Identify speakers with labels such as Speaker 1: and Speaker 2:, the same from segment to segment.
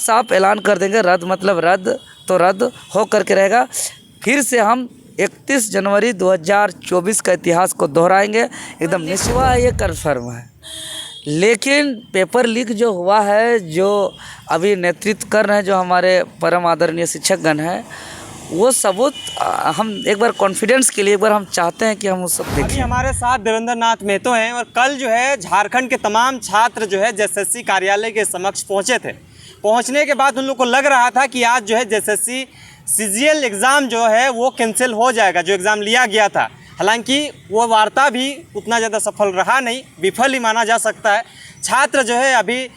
Speaker 1: साफ ऐलान कर देंगे, रद्द मतलब रद्द तो रद्द हो करके रहेगा। फिर से हम 31 जनवरी 2024 का इतिहास को दोहराएंगे, एकदम निश्चित ये कन्फर्म है। लेकिन पेपर लीक जो हुआ है, जो अभी नेतृत्व कर रहे हैं जो हमारे परम आदरणीय शिक्षकगण हैं, वो सबूत हम एक बार कॉन्फिडेंस के लिए एक बार हम चाहते हैं कि हम उस सब देखें।
Speaker 2: अभी हमारे साथ देवेंद्र नाथ महतो हैं और कल जो है झारखंड के तमाम छात्र जो है जेएसएससी कार्यालय के समक्ष पहुंचे थे। पहुंचने के बाद उन लोग को लग रहा था कि आज जो है जेएसएससी सीजीएल एग्ज़ाम जो है वो कैंसिल हो जाएगा, जो एग्ज़ाम लिया गया था। हालांकि वो वार्ता भी उतना ज़्यादा सफल रहा नहीं, विफल ही माना जा सकता है। छात्र जो है अभी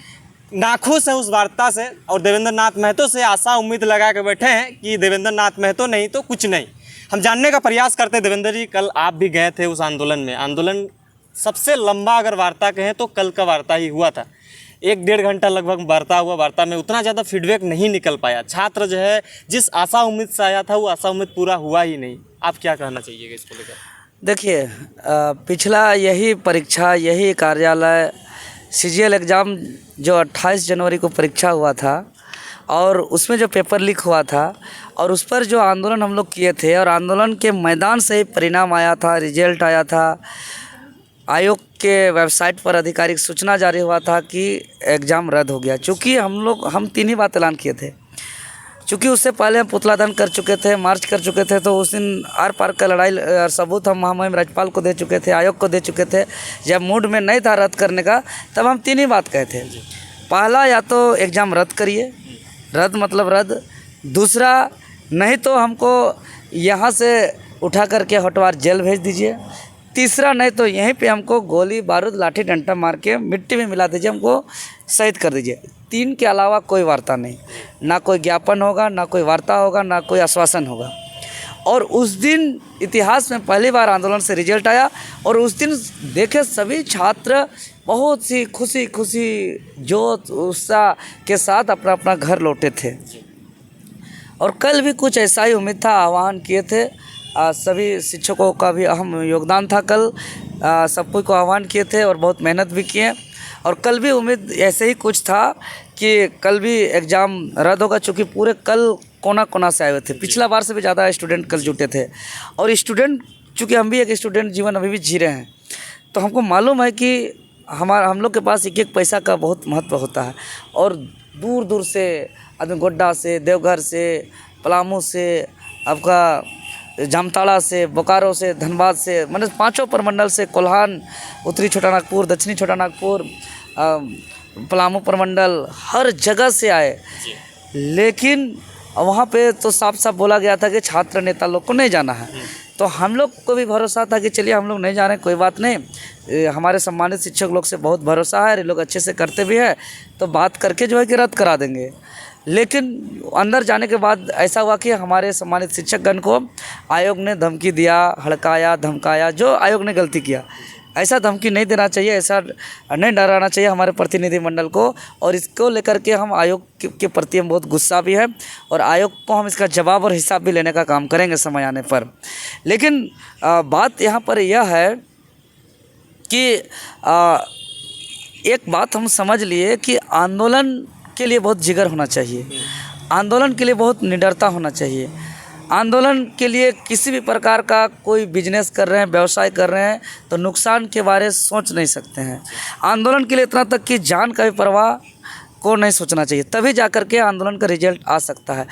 Speaker 2: नाखुश है उस वार्ता से और देवेंद्र नाथ महतो से आशा उम्मीद लगा के बैठे हैं कि देवेंद्र नाथ महतो नहीं तो कुछ नहीं। हम जानने का प्रयास करते हैं। देवेंद्र जी, कल आप भी गए थे उस आंदोलन में। आंदोलन सबसे लंबा अगर वार्ता कहें तो कल का वार्ता ही हुआ था। 1-1.5 घंटा लगभग वार्ता हुआ। वार्ता में उतना ज़्यादा फीडबैक नहीं निकल पाया। छात्र जो है जिस आशा उम्मीद से आया था वो आशा उम्मीद पूरा हुआ ही नहीं। आप क्या कहना चाहिएगा इसको लेकर?
Speaker 1: देखिए, पिछला यही परीक्षा, यही कार्यालय सीजीएल एग्ज़ाम जो 28 जनवरी को परीक्षा हुआ था और उसमें जो पेपर लीक हुआ था और उस पर जो आंदोलन हम लोग किए थे और आंदोलन के मैदान से ही परिणाम आया था, रिजल्ट आया था। आयोग के वेबसाइट पर आधिकारिक सूचना जारी हुआ था कि एग्ज़ाम रद्द हो गया। चूँकि हम 3 ही बात ऐलान किए थे। चूँकि उससे पहले हम पुतला दहन कर चुके थे, मार्च कर चुके थे, तो उस दिन आर पार का लड़ाई और सबूत हम महामहिम राज्यपाल को दे चुके थे, आयोग को दे चुके थे। जब मूड में नहीं था रद्द करने का तब हम 3 ही बात कहे थे। पहला, या तो एग्ज़ाम रद्द करिए, रद्द मतलब रद्द। दूसरा, नहीं तो हमको यहाँ से उठा करके हटवार जेल भेज दीजिए। तीसरा, नहीं तो यहीं पे हमको गोली बारूद लाठी डंडा मार के मिट्टी में मिला दीजिए, हमको शहीद कर दीजिए। 3 के अलावा कोई वार्ता नहीं, ना कोई ज्ञापन होगा, ना कोई वार्ता होगा, ना कोई आश्वासन होगा। और उस दिन इतिहास में पहली बार आंदोलन से रिजल्ट आया और उस दिन देखे सभी छात्र बहुत सी खुशी जोश उत्साह के साथ अपना अपना घर लौटे थे। और कल भी कुछ ऐसा ही उम्मीद था, आह्वान किए थे। सभी शिक्षकों का भी अहम योगदान था। कल सब कोई को आह्वान किए थे और बहुत मेहनत भी किए। और कल भी उम्मीद ऐसे ही कुछ था कि कल भी एग्ज़ाम रद्द होगा, चूँकि पूरे कल कोना कोना से आए हुए थे। पिछला बार से भी ज़्यादा स्टूडेंट कल जुटे थे। और स्टूडेंट, चूँकि हम भी एक स्टूडेंट जीवन अभी भी जी रहे हैं, तो हमको मालूम है कि हम लोग के पास एक एक पैसा का बहुत महत्व होता है। और दूर दूर से आदमी, गोड्डा से, देवघर से, पलामू से, आपका जामताड़ा से, बोकारो से, धनबाद से, मतलब 5 प्रमंडल से, कोल्हान, उत्तरी छोटा नागपुर, दक्षिणी छोटा नागपुर, पलामू प्रमंडल, हर जगह से आए। लेकिन वहाँ पे तो साफ साफ बोला गया था कि छात्र नेता लोग को नहीं जाना है। तो हम लोग को भी भरोसा था कि चलिए हम लोग नहीं जा रहे हैं, कोई बात नहीं, हमारे सम्मानित शिक्षक लोग से बहुत भरोसा है, ये लोग अच्छे से करते भी हैं, तो बात करके जो है कि रद्द करा देंगे। लेकिन अंदर जाने के बाद ऐसा हुआ कि हमारे सम्मानित शिक्षकगण को आयोग ने धमकी दिया, हड़काया, धमकाया। जो आयोग ने गलती किया, ऐसा धमकी नहीं देना चाहिए, ऐसा नहीं डराना चाहिए हमारे प्रतिनिधिमंडल को। और इसको लेकर के हम आयोग के प्रति हम बहुत गुस्सा भी है और आयोग को हम इसका जवाब और हिसाब भी लेने का काम करेंगे समय आने पर। लेकिन बात यहाँ पर यह है कि एक बात हम समझ लिए कि आंदोलन के लिए बहुत जिगर होना चाहिए, आंदोलन के लिए बहुत निडरता होना चाहिए। आंदोलन के लिए किसी भी प्रकार का कोई बिजनेस कर रहे हैं, व्यवसाय कर रहे हैं, तो नुकसान के बारे सोच नहीं सकते हैं। आंदोलन के लिए इतना तक कि जान का भी परवाह को नहीं सोचना चाहिए, तभी जा कर के आंदोलन का रिजल्ट आ सकता है।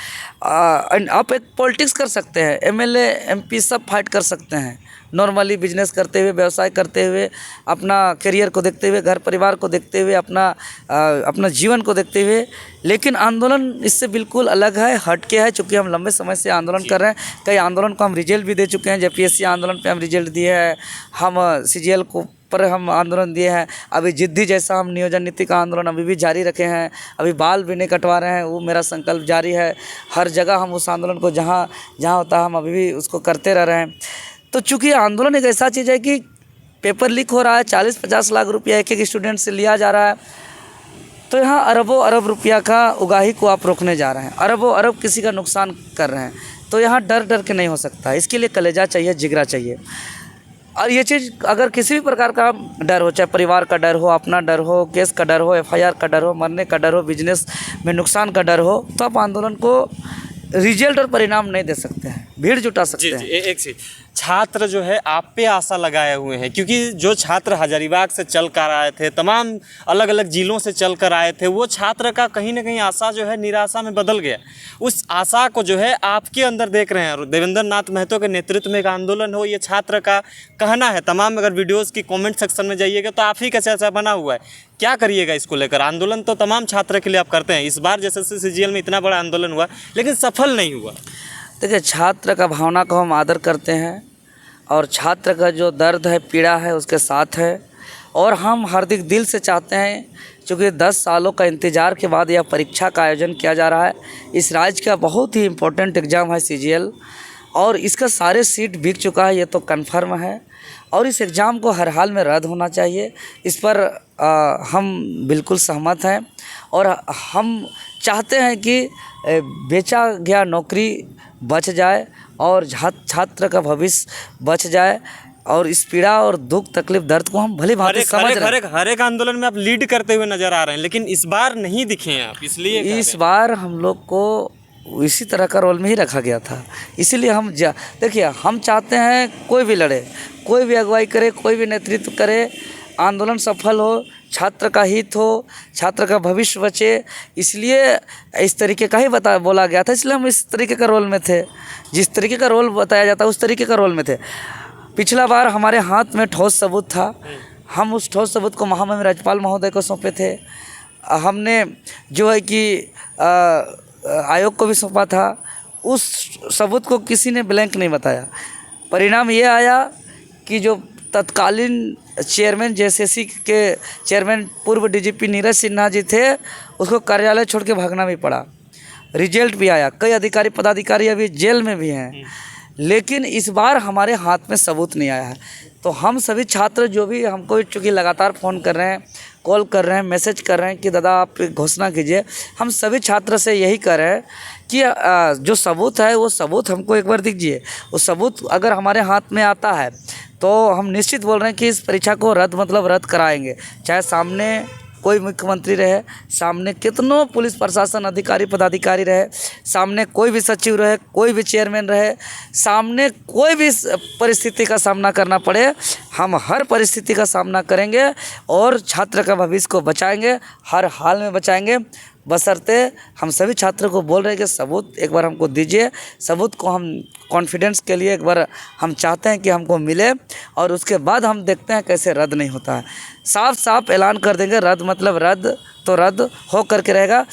Speaker 1: आप एक पॉलिटिक्स कर सकते हैं, एमएलए एमपी सब फाइट कर सकते हैं, नॉर्मली बिजनेस करते हुए, व्यवसाय करते हुए, अपना करियर को देखते हुए, घर परिवार को देखते हुए, अपना जीवन को देखते हुए। लेकिन आंदोलन इससे बिल्कुल अलग है, हट के है। चूँकि हम लंबे समय से आंदोलन कर रहे हैं, कई आंदोलन को हम रिजल्ट भी दे चुके हैं। जेपीएससी आंदोलन पे हम रिजल्ट दिए हैं, हम सीजीएल को पर हम आंदोलन दिए हैं। अभी जिद्दी जैसा हम नियोजन नीति का आंदोलन अभी भी जारी रखे हैं। अभी बाल भी नहीं कटवा रहे हैं, वो मेरा संकल्प जारी है। हर जगह हम उस आंदोलन को जहाँ जहाँ होता है हम अभी भी उसको करते रह रहे हैं। तो चूँकि आंदोलन एक ऐसा चीज़ है कि पेपर लीक हो रहा है, 40-50 लाख रुपया एक एक स्टूडेंट से लिया जा रहा है, तो यहाँ अरबों अरब रुपया का उगाही को आप रोकने जा रहे हैं, अरबों अरब किसी का नुकसान कर रहे हैं। तो यहाँ डर डर के नहीं हो सकता, इसके लिए कलेजा चाहिए, जिगरा चाहिए। और ये चीज़ अगर किसी भी प्रकार का डर हो, चाहे परिवार का डर हो, अपना डर हो, केस का डर हो, एफआईआर का डर हो, मरने का डर हो, बिजनेस में नुकसान का डर हो, तो आप आंदोलन को रिजल्ट और परिणाम नहीं दे सकते हैं, भीड़ जुटा सकते
Speaker 2: जी
Speaker 1: हैं।
Speaker 2: जी एक चीज, छात्र जो है आप पे आशा लगाए हुए हैं, क्योंकि जो छात्र हजारीबाग से चल कर आए थे, तमाम अलग अलग जिलों से चल कर आए थे, वो छात्र का कहीं ना कहीं आशा जो है निराशा में बदल गया। उस आशा को जो है आपके अंदर देख रहे हैं, और देवेंद्र नाथ महतो के नेतृत्व में एक आंदोलन हो, ये छात्र का कहना है। तमाम अगर वीडियोज़ की कॉमेंट सेक्शन में जाइएगा तो आप ही का चर्चा बना हुआ है। क्या करिएगा इसको लेकर? आंदोलन तो तमाम छात्र के लिए आप करते हैं, इस बार जैसे सीजीएल में इतना बड़ा आंदोलन हुआ लेकिन सफल नहीं हुआ।
Speaker 1: देखिए, छात्र का भावना को हम आदर करते हैं और छात्र का जो दर्द है, पीड़ा है, उसके साथ है। और हम हार्दिक दिल से चाहते हैं, क्योंकि 10 सालों का इंतज़ार के बाद यह परीक्षा का आयोजन किया जा रहा है। इस राज्य का बहुत ही इम्पोर्टेंट एग्ज़ाम है सीजीएल, और इसका सारे सीट बिक चुका है, ये तो कन्फर्म है। और इस एग्ज़ाम को हर हाल में रद्द होना चाहिए, इस पर हम बिल्कुल सहमत हैं। और हम चाहते हैं कि बेचा गया नौकरी बच जाए और छात्र का भविष्य बच जाए। और इस पीड़ा और दुख, तकलीफ, दर्द को हम भली भांति समझ रहे हैं।
Speaker 2: हर एक आंदोलन में आप लीड करते हुए नजर आ रहे हैं, लेकिन इस बार नहीं दिखे हैं आप, इसलिए
Speaker 1: इस बार हम लोग को इसी तरह का रोल में ही रखा गया था। इसीलिए हम देखिए, हम चाहते हैं कोई भी लड़े, कोई भी अगुवाई करे, कोई भी नेतृत्व करे, आंदोलन सफल हो, छात्र का हित हो, छात्र का भविष्य बचे। इसलिए इस तरीके का ही बोला गया था, इसलिए हम इस तरीके का रोल में थे। जिस तरीके का रोल बताया जाता है उस तरीके का रोल में थे। पिछला बार हमारे हाथ में ठोस सबूत था, हम उस ठोस सबूत को महामहिम राज्यपाल महोदय को सौंपे थे। हमने जो है कि आयोग को भी सौंपा था। उस सबूत को किसी ने ब्लैंक नहीं बताया। परिणाम ये आया कि जो तत्कालीन चेयरमैन जेएसएससी के चेयरमैन पूर्व डीजीपी नीरज सिन्हा जी थे, उसको कार्यालय छोड़ के भागना भी पड़ा। रिजल्ट भी आया, कई अधिकारी पदाधिकारी अभी जेल में भी हैं। लेकिन इस बार हमारे हाथ में सबूत नहीं आया है। तो हम सभी छात्र जो भी हमको चूँकि लगातार फ़ोन कर रहे हैं, कॉल कर रहे हैं, मैसेज कर रहे हैं कि दादा आप घोषणा कीजिए, हम सभी छात्र से यही कह रहे हैं कि जो सबूत है वो सबूत हमको एक बार दीजिए। वो सबूत अगर हमारे हाथ में आता है तो हम निश्चित बोल रहे हैं कि इस परीक्षा को रद्द मतलब रद्द कराएंगे, चाहे सामने कोई मुख्यमंत्री रहे, सामने कितनों पुलिस प्रशासन अधिकारी पदाधिकारी रहे, सामने कोई भी सचिव रहे, कोई भी चेयरमैन रहे, सामने कोई भी परिस्थिति का सामना करना पड़े, हम हर परिस्थिति का सामना करेंगे और छात्र का भविष्य को बचाएंगे, हर हाल में बचाएंगे। बशर्ते हम सभी छात्रों को बोल रहे हैं कि सबूत एक बार हमको दीजिए। सबूत को हम कॉन्फिडेंस के लिए एक बार हम चाहते हैं कि हमको मिले, और उसके बाद हम देखते हैं कैसे रद्द नहीं होता है। साफ साफ ऐलान कर देंगे, रद्द मतलब रद्द तो रद्द हो करके रहेगा।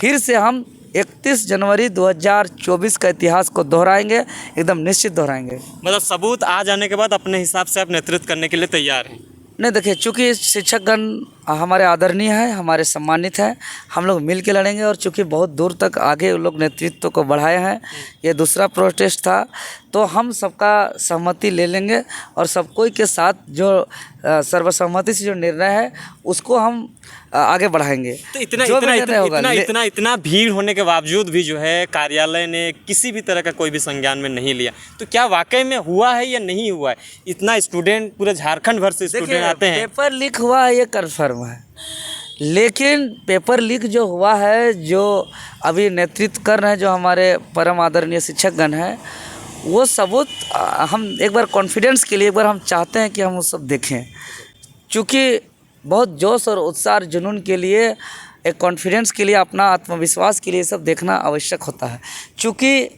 Speaker 1: फिर से हम 31 जनवरी 2024 का इतिहास को दोहराएंगे, एकदम निश्चित दोहराएंगे।
Speaker 2: मतलब सबूत आ जाने के बाद अपने हिसाब से आप नेतृत्व करने के लिए तैयार हैं?
Speaker 1: नहीं, देखिए, चूँकि शिक्षकगण हमारे आदरणीय हैं, हमारे सम्मानित हैं, हम लोग मिल के लड़ेंगे। और चूँकि बहुत दूर तक आगे उन लोग नेतृत्व को बढ़ाए हैं, ये दूसरा प्रोटेस्ट था, तो हम सबका सहमति ले लेंगे और सब कोई के साथ जो सर्वसम्मति से जो निर्णय है उसको हम आगे बढ़ाएंगे।
Speaker 2: तो इतना भीड़ होने के बावजूद भी जो है कार्यालय ने किसी भी तरह का कोई भी संज्ञान में नहीं लिया, तो क्या वाकई में हुआ है या नहीं हुआ है? इतना स्टूडेंट, पूरे झारखंड भर से स्टूडेंट आते हैं।
Speaker 1: पेपर लीक हुआ है ये कन्फर्म है, लेकिन पेपर लीक जो हुआ है, जो अभी नेतृत्व कर रहे हैं जो हमारे परम आदरणीय शिक्षकगण हैं, वो सबूत हम एक बार कॉन्फिडेंस के लिए एक बार हम चाहते हैं कि हम वो सब देखें। चूँकि बहुत जोश और उत्साह जुनून के लिए, एक कॉन्फिडेंस के लिए, अपना आत्मविश्वास के लिए सब देखना आवश्यक होता है। चूँकि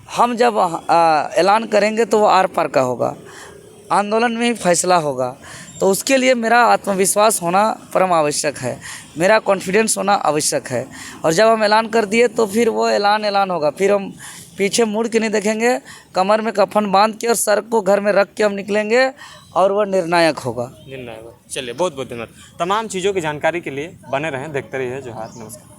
Speaker 1: हम जब ऐलान करेंगे तो वो आर पार का होगा, आंदोलन में ही फैसला होगा। तो उसके लिए मेरा आत्मविश्वास होना परम आवश्यक है, मेरा कॉन्फिडेंस होना आवश्यक है। और जब हम ऐलान कर दिए तो फिर वो ऐलान होगा, फिर हम पीछे मुड़ के नहीं देखेंगे, कमर में कफन बांध के और सर को घर में रख के हम निकलेंगे और वह निर्णायक होगा।
Speaker 2: चलिए, बहुत बहुत धन्यवाद। तमाम चीज़ों की जानकारी के लिए बने रहें, देखते रहिए जोहार। नमस्कार।